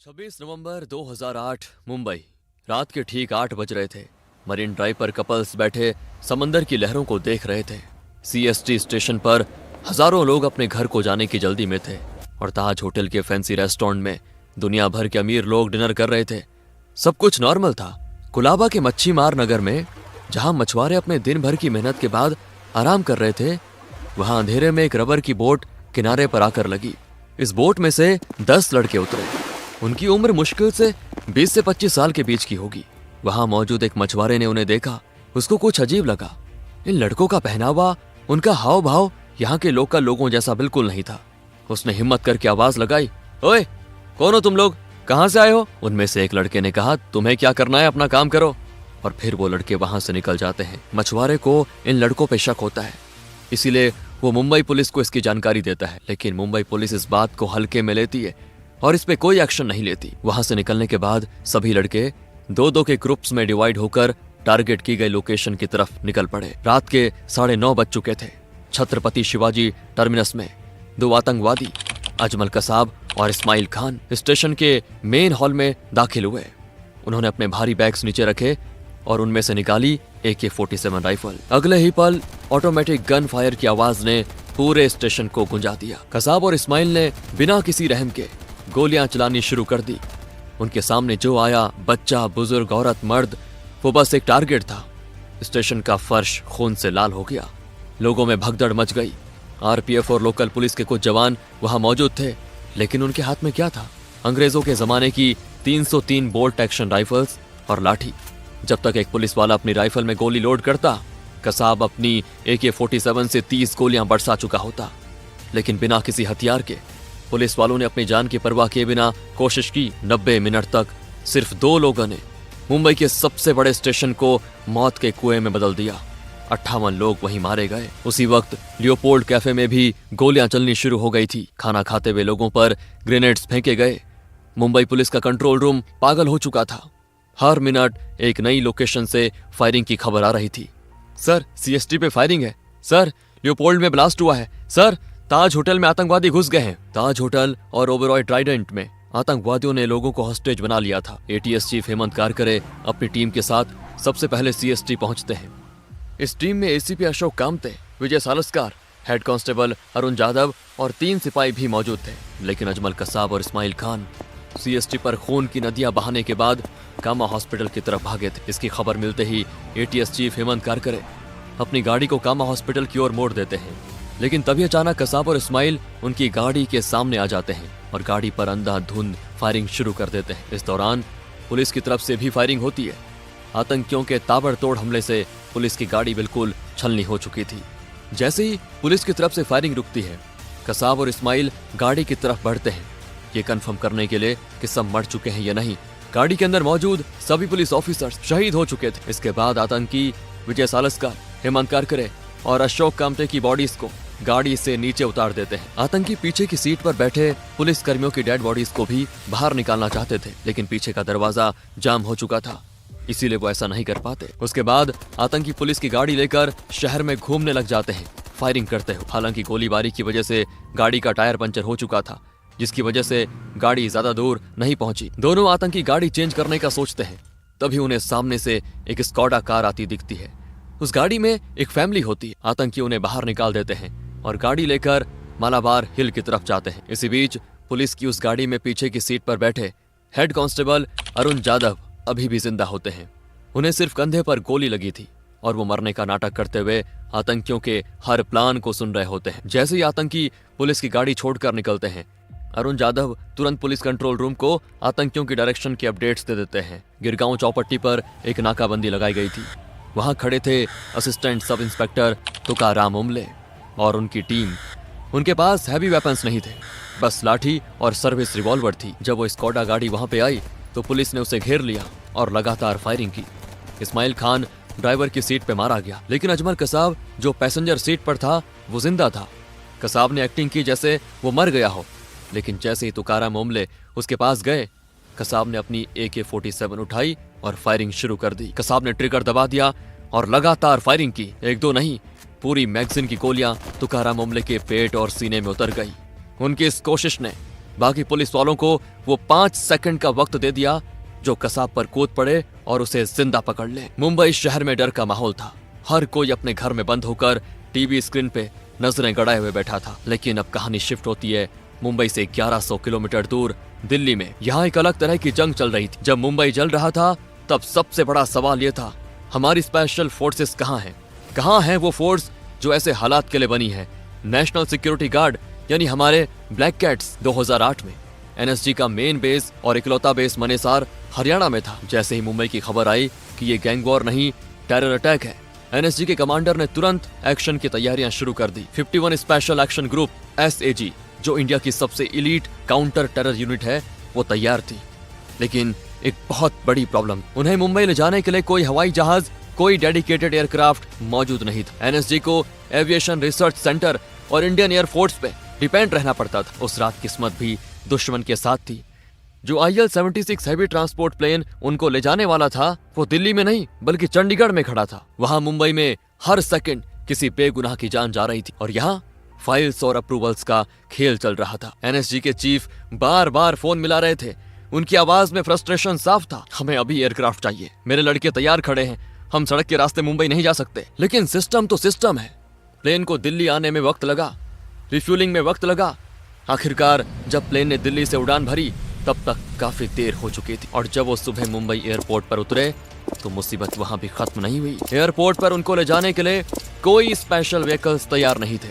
26 नवंबर 2008 मुंबई। रात के ठीक 8 बज रहे थे। मरीन ड्राइव पर कपल्स बैठे समंदर की लहरों को देख रहे थे। सीएसटी स्टेशन पर हजारों लोग अपने घर को जाने की जल्दी में थे और ताज होटल के फैंसी रेस्टोरेंट में दुनिया भर के अमीर लोग डिनर कर रहे थे। सब कुछ नॉर्मल था। कुलाबा के मच्छी मार नगर में, जहां मछुआरे अपने दिन भर की मेहनत के बाद आराम कर रहे थे, वहां अंधेरे में एक रबर की बोट किनारे पर आकर लगी। इस बोट में से 10 लड़के उतरे। उनकी उम्र मुश्किल से 20 से 25 साल के बीच की होगी। वहां मौजूद एक मछुआरे ने उन्हें देखा। उसको कुछ अजीब लगा। इन लड़कों का पहनावा, उनका हाव भाव यहाँ के लोकल लोगों जैसा बिल्कुल नहीं था। उसने हिम्मत करके आवाज लगाई, ओए, कौन हो तुम लोग? कहां से आए हो? उनमें से एक लड़के ने कहा, तुम्हें क्या करना है, अपना काम करो। और फिर वो लड़के वहां से निकल जाते हैं। मछुआरे को इन लड़कों पे शक होता है, इसीलिए वो मुंबई पुलिस को इसकी जानकारी देता है। लेकिन मुंबई पुलिस इस बात को हल्के में लेती है और इस पे कोई एक्शन नहीं लेती। वहां से निकलने के बाद सभी लड़के 2-2 के ग्रुप्स में डिवाइड होकर टारगेट की गई लोकेशन की तरफ निकल पड़े। रात के 9:30 बज चुके थे। छत्रपति शिवाजी टर्मिनस में 2 आतंकवादी, अजमल कसाब और इस्माइल खान, स्टेशन के मेन हॉल में दाखिल हुए। उन्होंने अपने भारी बैग्स नीचे रखे और उनमें से निकाली AK-47 राइफल। अगले ही पल ऑटोमेटिक गन फायर की आवाज ने पूरे स्टेशन को गुंजा दिया। कसाब और इस्माइल ने बिना किसी रहम के गोलियां चलानी शुरू कर दी। उनके सामने जो आया, बच्चा, बुजुर्ग, औरत, मर्द, वो बस एक टारगेट था। स्टेशन का फर्श खून से लाल हो गया। लोगों में भगदड़ मच गई। आरपीएफ और लोकल पुलिस के कुछ जवान वहां मौजूद थे, लेकिन उनके हाथ में क्या था? अंग्रेजों के जमाने की 303 बोल्ट एक्शन राइफल्स और लाठी। जब तक एक पुलिस वाला अपनी राइफल में गोली लोड करता, कसाब अपनी AK-47 से 30 गोलियां बरसा चुका होता। लेकिन बिना किसी हथियार के पुलिस वालों ने अपनी जान की परवाह किए बिना कोशिश की। 90 मिनट तक सिर्फ 2 लोगों ने मुंबई के सबसे बड़े स्टेशन को मौत के कुएं में बदल दिया। 58 लोग वहीं मारे गए। उसी वक्त लियोपोल्ड कैफे में भी गोलियां चलनी शुरू हो गई थी। खाना खाते हुए लोगों पर ग्रेनेड्स फेंके गए। मुंबई पुलिस का कंट्रोल रूम पागल हो चुका था। हर मिनट एक नई लोकेशन से फायरिंग की खबर आ रही थी। सर, CST पे फायरिंग है। सर, लियोपोल्ड में ब्लास्ट हुआ है। सर, ताज होटल में आतंकवादी घुस गए हैं। ताज होटल और ओबेरॉय ट्राइडेंट में आतंकवादियों ने लोगों को हॉस्टेज बना लिया था। ATS चीफ हेमंत कारकरे अपनी टीम के साथ सबसे पहले CST पहुंचते हैं। इस टीम में ACP अशोक कामते, विजय सालस्कार, हेड कांस्टेबल अरुण जाधव और 3 सिपाही भी मौजूद थे। लेकिन अजमल कसाब और इस्माइल खान CST पर खून की नदियां बहाने के बाद कामा हॉस्पिटल की तरफ भागे थे। इसकी खबर मिलते ही ATS चीफ हेमंत कारकरे अपनी गाड़ी को कामा हॉस्पिटल की ओर मोड़ देते हैं। लेकिन तभी अचानक कसाब और इस्माइल उनकी गाड़ी के सामने आ जाते हैं और गाड़ी पर अंधाधुंध फायरिंग शुरू कर देते हैं। इस दौरान पुलिस की तरफ से भी फायरिंग होती है। आतंकियों के ताबड़तोड़ हमले से पुलिस की गाड़ी बिल्कुल छलनी हो चुकी थी। जैसे ही पुलिस की तरफ से फायरिंग रुकती है, कसाब और इस्माइल गाड़ी की तरफ बढ़ते हैं, ये कंफर्म करने के लिए कि सब मर चुके हैं या नहीं। गाड़ी के अंदर मौजूद सभी पुलिस ऑफिसर्स शहीद हो चुके थे। इसके बाद आतंकी विजय सालस्कर, हेमंत कारकरे और अशोक कामते की बॉडीज को गाड़ी से नीचे उतार देते हैं। आतंकी पीछे की सीट पर बैठे पुलिस कर्मियों की डेड बॉडीज को भी बाहर निकालना चाहते थे, लेकिन पीछे का दरवाजा जाम हो चुका था, इसीलिए वो ऐसा नहीं कर पाते। उसके बाद आतंकी पुलिस की गाड़ी लेकर शहर में घूमने लग जाते हैं, फायरिंग करते हुए। हालांकि गोलीबारी की वजह से गाड़ी का टायर पंचर हो चुका था, जिसकी वजह से गाड़ी ज्यादा दूर नहीं पहुंची। दोनों आतंकी गाड़ी चेंज करने का सोचते हैं। तभी उन्हें सामने से एक स्कॉडा कार आती दिखती है। उस गाड़ी में एक फैमिली होती है। आतंकी उन्हें बाहर निकाल देते हैं और गाड़ी लेकर मालाबार हिल की तरफ जाते हैं। इसी बीच पुलिस की उस गाड़ी में पीछे की सीट पर बैठे हेड कांस्टेबल अरुण जाधव अभी भी जिंदा होते हैं। उन्हें सिर्फ कंधे पर गोली लगी थी और वो मरने का नाटक करते हुए आतंकियों के हर प्लान को सुन रहे होते हैं। जैसे ही आतंकी पुलिस की गाड़ी छोड़कर निकलते हैं, अरुण जाधव तुरंत पुलिस कंट्रोल रूम को आतंकियों की डायरेक्शन की अपडेट्स दे देते हैं। गिरगांव चौपट्टी पर एक नाकाबंदी लगाई गई थी। वहां खड़े थे असिस्टेंट सब इंस्पेक्टर तुकाराम उमले और उनकी टीम। उनके पास हैवी वेपन्स नहीं थे, बस लाठी और सर्विस रिवॉल्वर थी। जब वो स्कॉडा गाड़ी वहां पे आई तो पुलिस ने उसे घेर लिया और लगातार फायरिंग की। इस्माइल खान ड्राइवर की सीट पे मारा गया, लेकिन अजमल कसाब जो पैसेंजर सीट पर था वो जिंदा था। कसाब ने एक्टिंग की जैसे वो मर गया हो, लेकिन जैसे ही तुकाराम उमले उसके पास गए, कसाब ने अपनी AK-47 उठाई और फायरिंग शुरू कर दी। कसाब ने ट्रिगर दबा दिया और लगातार फायरिंग की। 1-2 नहीं, पूरी मैगजीन की गोलियां तुकाराम उमले के पेट और सीने में उतर गई। उनकी इस कोशिश ने बाकी पुलिस वालों को वो 5 सेकंड का वक्त दे दिया जो कसाब पर कूद पड़े और उसे जिंदा पकड़ ले। मुंबई शहर में डर का माहौल था। हर कोई अपने घर में बंद होकर टीवी स्क्रीन पे नजरें गड़ाए हुए बैठा था। लेकिन अब कहानी शिफ्ट होती है मुंबई से 1100 किलोमीटर दूर दिल्ली में। यहाँ एक अलग तरह की जंग चल रही थी। जब मुंबई जल रहा था तब सबसे बड़ा सवाल ये था, हमारी स्पेशल फोर्सेस कहाँ हैं? कहाँ है वो फोर्स जो ऐसे हालात के लिए बनी है? नेशनल सिक्योरिटी गार्ड यानी हमारे ब्लैक कैट्स। 2008 में एनएसजी का मेन बेस और इकलौता बेस मनेसार हरियाणा में था। जैसे ही मुंबई की खबर आई कि ये गैंग वॉर नहीं टेरर अटैक है, एनएसजी के कमांडर ने तुरंत एक्शन की तैयारियां शुरू कर दी। 51 स्पेशल एक्शन ग्रुप SAG, जो इंडिया की सबसे इलीट काउंटर टेरर यूनिट है, वो तैयार थी। लेकिन एक बहुत बड़ी प्रॉब्लम, उन्हें मुंबई ले जाने के लिए कोई हवाई जहाज, कोई डेडिकेटेड एयरक्राफ्ट मौजूद नहीं था। एनएसजी को एविएशन रिसर्च सेंटर और इंडियन एयरफोर्स पे डिपेंड रहना पड़ता था। उस रात किस्मत भी दुश्मन के साथ थी। जो IL-76 हैवी ट्रांसपोर्ट प्लेन उनको ले जाने वाला था वो दिल्ली में नहीं बल्कि चंडीगढ़ में खड़ा था। वहां मुंबई में हर सेकंड किसी बेगुनाह की जान जा रही थी और यहाँ फाइल्स और अप्रूवल्स का खेल चल रहा था। एनएसजी के चीफ बार बार फोन मिला रहे थे। उनकी आवाज में फ्रस्ट्रेशन साफ था। हमें अभी एयरक्राफ्ट चाहिए, मेरे लड़के तैयार खड़े हैं, हम सड़क के रास्ते मुंबई नहीं जा सकते। लेकिन सिस्टम तो सिस्टम है। प्लेन को दिल्ली आने में वक्त लगा, रिफ्यूलिंग में वक्त लगा। आखिरकार जब प्लेन ने दिल्ली से उड़ान भरी तब तक काफी देर हो चुकी थी और जब वो सुबह मुंबई एयरपोर्ट पर उतरे तो मुसीबत वहां भी खत्म नहीं हुई। एयरपोर्ट पर उनको ले जाने के लिए कोई स्पेशल व्हीकल्स तैयार नहीं थे।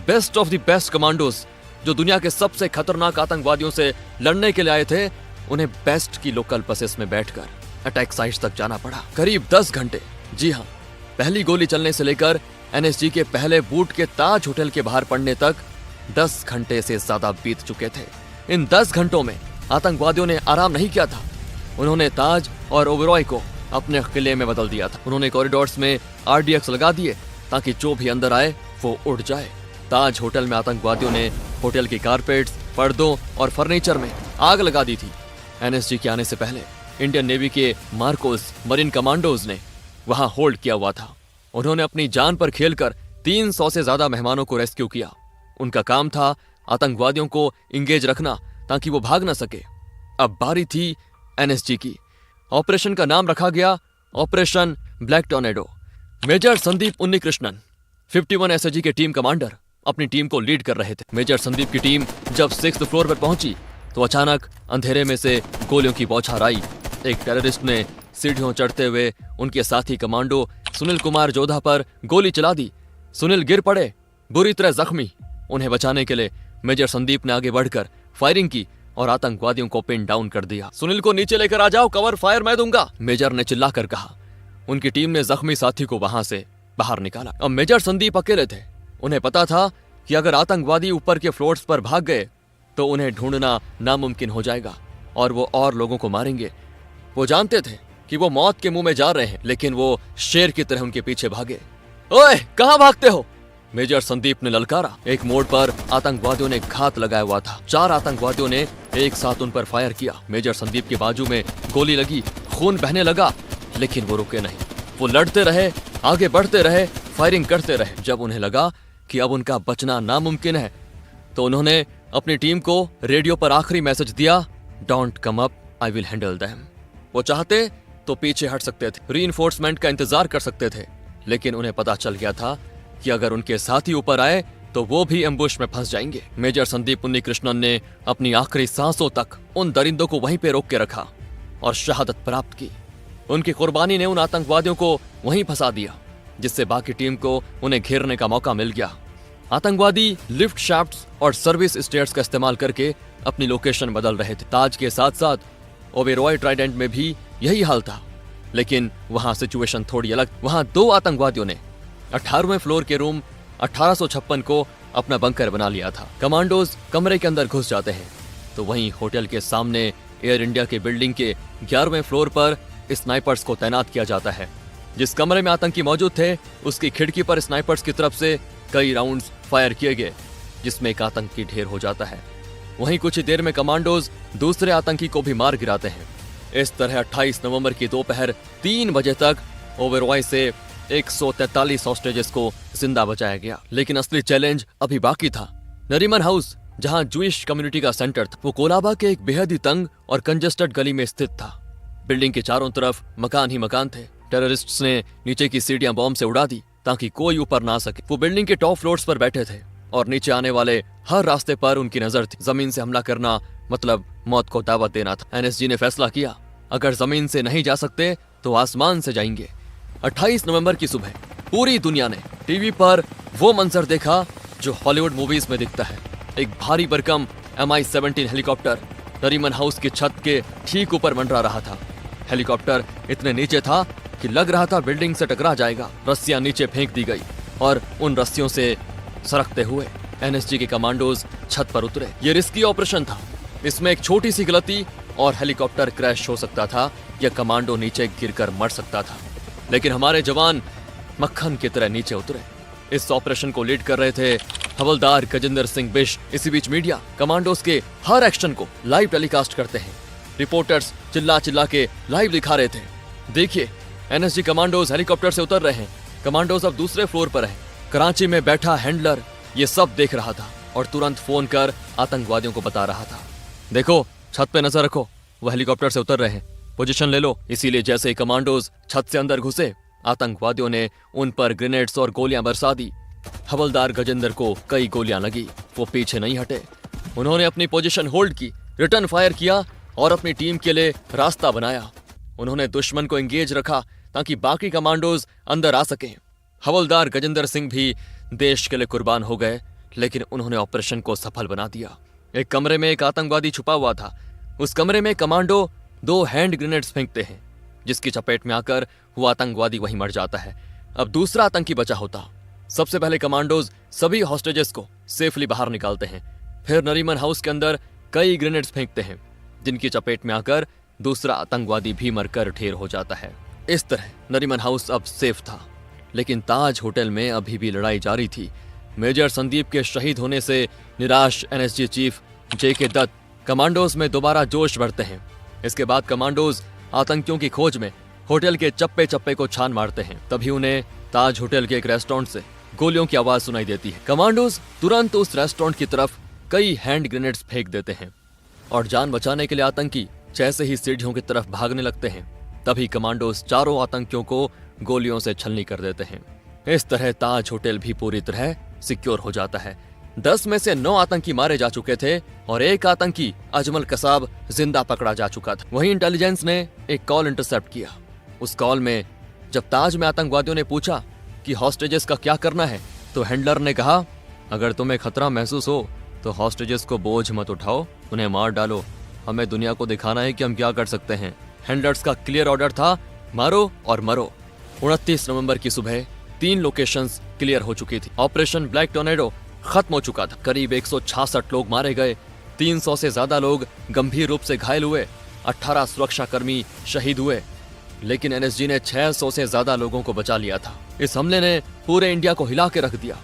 Best of the best commandos जो दुनिया के सबसे खतरनाक आतंकवादियों से लड़ने के लिए आए थे, उन्हें बेस्ट की लोकल बसेस में बैठकर अटैक साइट्स तक जाना पड़ा। करीब 10 घंटे, जी हाँ, पहली गोली चलने से लेकर एनएसजी के पहले बूट के ताज होटल के बाहर पड़ने तक 10 घंटे से ज्यादा बीत चुके थे। इन 10 घंटों में आतंकवादियों ने आराम नहीं किया था। उन्होंने ताज और ओबेरॉय को अपने किले में बदल दिया था। उन्होंने कॉरिडोर्स में RDX लगा दिए ताकि जो भी अंदर आए वो उड़ जाए। ताज होटल में आतंकवादियों ने होटल की कारपेट्स, पर्दों और फर्नीचर में आग लगा दी थी। एनएसजी के आने से पहले इंडियन नेवी के मार्कोस मरीन कमांडोज ने वहां होल्ड किया हुआ था। उन्होंने अपनी जान पर खेलकर 300 से ज्यादा मेहमानों को रेस्क्यू किया। उनका काम था आतंकवादियों को इंगेज रखना ताकि वो भाग न सके। अब बारी थी एनएसजी की। ऑपरेशन का नाम रखा गया Operation Black Tornado. Major Sandeep Unnikrishnan 51 SAG के टीम कमांडर अपनी टीम को लीड कर रहे थे। मेजर संदीप की टीम जब 6th फ्लोर पर पहुंची तो अचानक अंधेरे में से गोलियों की बौछार आई। एक टेररिस्ट ने सीढ़ियों चढ़ते हुए उनके साथी कमांडो सुनील कुमार जोधा पर गोली चला दी। सुनील गिर पड़े, बुरी तरह जख्मी। उन्हें बचाने के लिए मेजर संदीप ने आगे बढ़कर फायरिंग की और आतंकवादियों को पिन डाउन कर दिया। सुनील को नीचे लेकर आ जाओ, कवर फायर मैं दूंगा, मेजर ने चिल्लाकर कहा। उनकी टीम ने जख्मी साथी को वहां से बाहर निकाला। अब मेजर संदीप अकेले थे। उन्हें पता था कि अगर आतंकवादी ऊपर के फ्लोर्स पर भाग गए तो उन्हें ढूंढना नामुमकिन हो जाएगा और वो और लोगों को मारेंगे। वो जानते थे कि वो मौत के मुंह में जा रहे हैं, लेकिन वो शेर की तरह उनके पीछे भागे। ओए, कहां भागते हो? मेजर संदीप ने ललकारा। एक मोड़ पर आतंकवादियों ने घात लगाया हुआ था। 4 आतंकवादियों ने एक साथ उन पर फायर किया। मेजर संदीप के बाजू में गोली लगी, खून बहने लगा, लेकिन वो रुके नहीं। वो लड़ते रहे, आगे बढ़ते रहे, फायरिंग करते रहे। जब उन्हें लगा कि अब उनका बचना नामुमकिन है तो उन्होंने अपनी टीम को रेडियो पर आखिरी मैसेज दिया, don't come up, I will handle them. वो चाहते तो पीछे हट सकते थे, रीइंफोर्समेंट का इंतजार कर सकते थे, लेकिन उन्हें पता चल गया था कि अगर उनके साथी ऊपर आए तो वो भी एम्बुश में फंस जाएंगे। मेजर संदीप उन्नीकृष्णन ने अपनी आखिरी सांसों तक उन दरिंदों को वहीं पे रोक के रखा और शहादत प्राप्त की। उनकी कुर्बानी ने उन आतंकवादियों को वहीं फंसा दिया, जिससे बाकी टीम को उन्हें घेरने का मौका मिल गया। आतंकवादी लिफ्ट शाफ्ट्स और सर्विस स्टेयर्स का इस्तेमाल करके अपनी लोकेशन बदल रहे थे। ताज के साथ साथ ओबेरॉय ट्राइडेंट में भी यही हाल था, लेकिन वहां सिचुएशन थोड़ी अलग। वहां 2 आतंकवादियों ने 18वें फ्लोर के रूम 1856 को अपना बंकर बना लिया था। कमांडोज कमरे के अंदर घुस जाते हैं तो वहीं होटल के सामने एयर इंडिया के बिल्डिंग के 11वें फ्लोर पर स्नाइपर्स को तैनात किया जाता है। जिस कमरे में आतंकी मौजूद थे उसकी खिड़की पर स्नाइपर्स की तरफ से कई राउंड्स फायर किए गए, जिसमें एक आतंकी ढेर हो जाता है। वहीं कुछ ही देर में कमांडोज दूसरे आतंकी को भी मार गिराते हैं। इस तरह 28 नवंबर की दोपहर 3 बजे तक ओबेरॉय से 143 हॉस्टेजेस को जिंदा बचाया गया। लेकिन असली चैलेंज अभी बाकी था। नरीमन हाउस जहां जूइश कम्युनिटी का सेंटर था, वो कोलाबा के एक बेहद ही तंग और कंजेस्टेड गली में स्थित था। बिल्डिंग के चारों तरफ मकान ही मकान थे। टेररिस्ट्स ने नीचे की सीढ़ियां बॉम्ब से उड़ा दी ताकि कोई ऊपर ना आ सके। वो बिल्डिंग के टॉप फ्लोर्स पर बैठे थे और नीचे आने वाले हर रास्ते पर उनकी नजर थी। जमीन से हमला करना मतलब मौत को दावत देना था। एनएसजी ने फैसला किया, अगर जमीन से नहीं जा सकते तो आसमान से जाएंगे। 28 नवंबर की सुबह पूरी दुनिया ने टीवी पर वो मंजर देखा जो हॉलीवुड मूवीज में दिखता है। एक भारी भरकम MI-17 हेलीकॉप्टर नरीमन हाउस की छत के ठीक ऊपर मंडरा रहा था। हेलीकॉप्टर इतने नीचे था कि लग रहा था बिल्डिंग से टकरा जाएगा। रस्सियां नीचे फेंक दी गई और उन रस्सियों से सरकते हुए एनएसजी के कमांडोज छत पर उतरे। ये रिस्की ऑपरेशन था। इसमें एक छोटी सी गलती और हेलीकॉप्टर क्रैश हो सकता था या कमांडो नीचे गिरकर मर सकता था। लेकिन हमारे जवान मक्खन की तरह नीचे उतरे। इस ऑपरेशन को लीड कर रहे थे हवलदार गजेंद्र सिंह बिश। इसी बीच मीडिया कमांडोज के हर एक्शन को लाइव टेलीकास्ट करते हैं। रिपोर्टर्स चिल्ला चिल्ला के लाइव दिखा रहे थे, देखिए एनएसजी कमांडोज हेलीकॉप्टर से उतर रहे हैं। कमांडोज अब दूसरे फ्लोर पर हैं। कराची में बैठा हैंडलर ये सब देख रहा था और तुरंत फोन कर आतंकवादियों को बता रहा था, देखो छत पे नजर रखो, वो हेलीकॉप्टर से उतर रहे हैं, पोजीशन ले लो। इसीलिए जैसे ही कमांडोज छत से अंदर घुसे, आतंकवादियों ने उन पर ग्रेनेड्स और गोलियां बरसा दी। हवलदार गजेंद्र को कई गोलियां लगी, वो पीछे नहीं हटे। उन्होंने अपनी पोजीशन होल्ड की, रिटर्न फायर किया और अपनी टीम के लिए रास्ता बनाया। उन्होंने दुश्मन को एंगेज रखा ताकि बाकी कमांडोज अंदर आ सकें। हवलदार गजेंद्र सिंह भी देश के लिए कुर्बान हो गए, लेकिन उन्होंने ऑपरेशन को सफल बना दिया। एक कमरे में एक आतंकवादी छुपा हुआ था। उस कमरे में कमांडो 2 हैंड ग्रेनेड्स फेंकते हैं, जिसकी चपेट में आकर वो आतंकवादी वहीं मर जाता है। अब दूसरा आतंकी बचा होता। सबसे पहले कमांडोज सभी हॉस्टेजेस को सेफली बाहर निकालते हैं। फिर नरीमन हाउस के अंदर कई ग्रेनेड्स फेंकते हैं, जिनकी चपेट में आकर दूसरा आतंकवादी भी मरकर ढेर हो जाता है। इस तरह नरीमन हाउस अब सेफ था। लेकिन ताज होटल में अभी भी लड़ाई जारी थी। मेजर संदीप के शहीद होने से निराश NSG chief JK Dutt commandos में दोबारा जोश भरते हैं। इसके बाद कमांडोज आतंकियों की खोज में होटल के चप्पे चप्पे को छान मारते हैं। तभी उन्हें ताज होटल के एक रेस्टोरेंट से गोलियों की आवाज सुनाई देती है। कमांडोज तुरंत उस रेस्टोरेंट की तरफ कई हैंड ग्रेनेड्स फेंक देते हैं और जान बचाने के लिए आतंकी जैसे ही सीढ़ियों की तरफ भागने लगते हैं, तभी कमांडोज चारों आतंकियों को गोलियों से छलनी कर देते हैं। इस तरह ताज होटल भी पूरी तरह सिक्योर हो जाता है। 10 में से 9 आतंकी मारे जा चुके थे और एक आतंकी अजमल कसाब जिंदा पकड़ा जा चुका था। वहीं इंटेलिजेंस ने एक कॉल इंटरसेप्ट किया। उस कॉल में जब ताज में आतंकवादियों ने पूछा कि हॉस्टेजेस का क्या करना है, तो हैंडलर ने कहा, अगर तुम्हें खतरा महसूस हो तो हॉस्टेजेस को बोझ मत उठाओ, उन्हें मार डालो। हमें दुनिया को दिखाना है कि हम क्या कर सकते हैं। हैंडलर्स का क्लियर ऑर्डर था, मारो और मरो। 29 नवंबर की सुबह 3 लोकेशंस क्लियर हो चुकी थी। ऑपरेशन ब्लैक टोर्नेडो खत्म हो चुका था। करीब 166 लोग मारे गए, 300 से ज्यादा लोग गंभीर रूप से घायल हुए, 18 सुरक्षाकर्मी शहीद हुए। लेकिन एनएसजी ने 600 से ज्यादा लोगों को बचा लिया था। इस हमले ने पूरे इंडिया को हिला के रख दिया।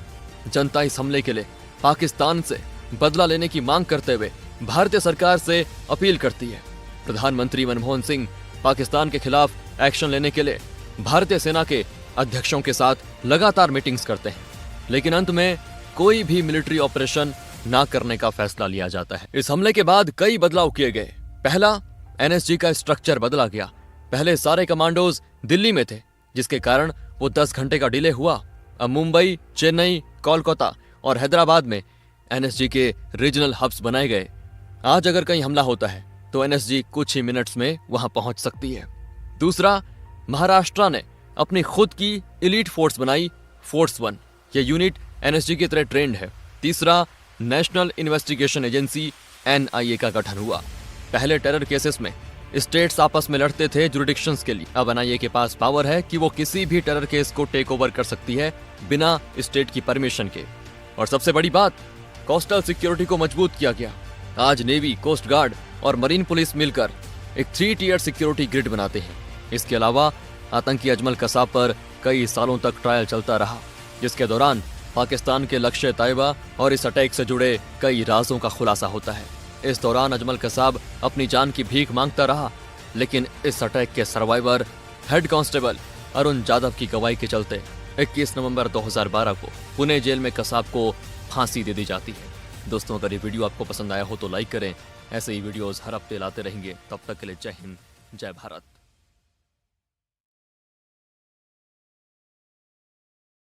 जनता इस हमले के लिए पाकिस्तान से बदला लेने की मांग करते हुए भारतीय सरकार से अपील करती है। प्रधानमंत्री मनमोहन सिंह पाकिस्तान के खिलाफ एक्शन लेने के लिए भारतीय सेना के अध्यक्षों के साथ लगातार मीटिंग्स करते हैं, लेकिन अंत में कोई भी मिलिट्री ऑपरेशन ना करने का फैसला लिया जाता है। इस हमले के बाद कई बदलाव किए गए। पहला, एनएसजी का स्ट्रक्चर बदला गया। पहले सारे कमांडोज दिल्ली में थे, जिसके कारण वो 10 घंटे का डिले हुआ। अब मुंबई, चेन्नई, कोलकाता और हैदराबाद में एनएसजी के रीजनल हब्स बनाए गए। आज अगर कहीं हमला होता है तो एनएसजी कुछ ही मिनट्स में वहां पहुंच सकती है। दूसरा, महाराष्ट्र ने अपनी खुद की एलीट फोर्स बनाई, फोर्स 1। ये यूनिट एनएसजी की तरह ट्रेंड है। तीसरा, नेशनल इन्वेस्टिगेशन एजेंसी NIA का गठन हुआ। पहले टेरर केसेस में स्टेट्स आपस में लड़ते थे जुरिडिक्शंस के लिए। अब NIA के पास पावर है कि वो किसी भी टेरर केस को टेक ओवर कर सकती है बिना स्टेट की परमिशन के। और सबसे बड़ी बात, कोस्टल सिक्योरिटी को मजबूत किया गया। आज नेवी, कोस्ट गार्ड और मरीन पुलिस मिलकर एक 3 टियर सिक्योरिटी ग्रिड बनाते हैं। इसके अलावा आतंकी अजमल कसाब पर कई सालों तक ट्रायल चलता रहा, जिसके दौरान पाकिस्तान के लक्ष्य तैयबा और इस अटैक से जुड़े कई राजों का खुलासा होता है। इस दौरान अजमल कसाब अपनी जान की भीख मांगता रहा, लेकिन इस अटैक के survivor head constable Arun Jadhav की गवाही के चलते 21 नवंबर 2012 को पुणे जेल में कसाब को फांसी दे दी जाती है। दोस्तों, अगर ये वीडियो आपको पसंद आया हो तो लाइक करें। ऐसे ही वीडियोस हर हफ्ते लाते रहेंगे। तब तक के लिए जय हिंद, जय भारत।